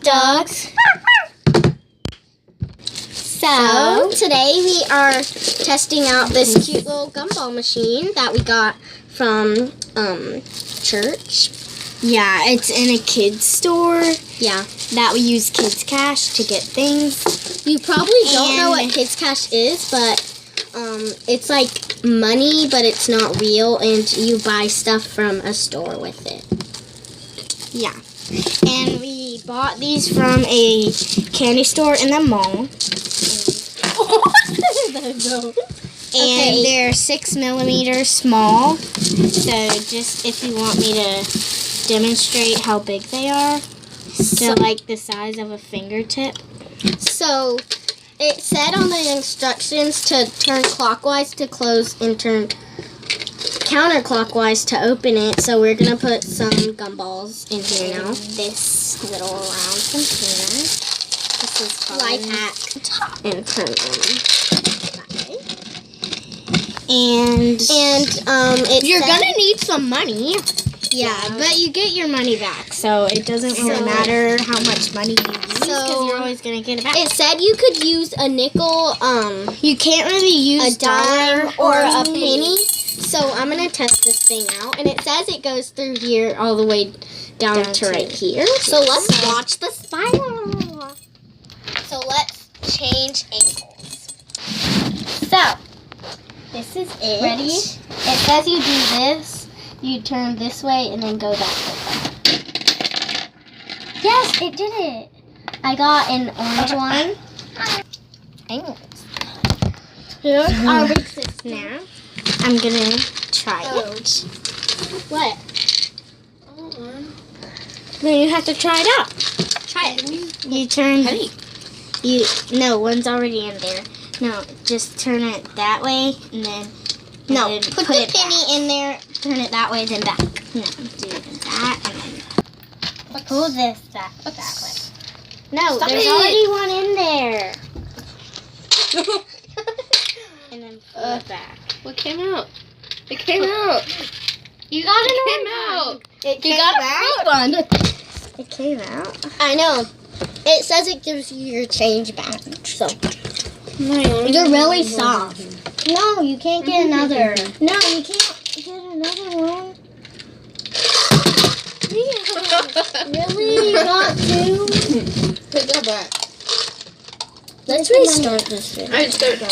Dogs. So, today we are testing out this cute little gumball machine that we got from church. Yeah, it's in a kids store. Yeah. That we use Kids Cash to get things. You probably don't know what Kids Cash is, but it's like money, but it's not real, and you buy stuff from a store with it. Yeah. And we bought these from a candy store in the mall. And they're 6mm small. So just if you want me to demonstrate how big they are. They're like the size of a fingertip. So it said on the instructions to turn clockwise to close and turn counterclockwise to open it. So we're going to put some gumballs in here now. This little round container. This is called Life hack. Top. And turn them. And you're going to need some money. Yeah, but you get your money back, so it doesn't really matter how much money you use because you're always going to get it back. It said you could use a nickel, you can't really use a dime or a penny. So I'm going to test this thing out, and it says it goes through here all the way down to right here. So let's watch the spiral. So let's change angles. So, this is it. Ready? It says you do this. You turn this way and then go that way. Yes, it did it. I got an orange one. Angles. Here's our big sister. Now, I'm going to try it. What? Then you have to try it out. Try it. You turn... No, one's already in there. No, just turn it that way and then... No, and put the penny in there. Turn it that way, then back. No, do that and then pull this back that way. No, there's already one in there. And then pull it back. What came out? It came out. You got an It came out. You got a free one. It came out. I know. It says it gives you your change back. So you're really soft. No, you can't get another. No, you can't get another one. Really? You got two? Put that back. Let's restart this thing. I start now.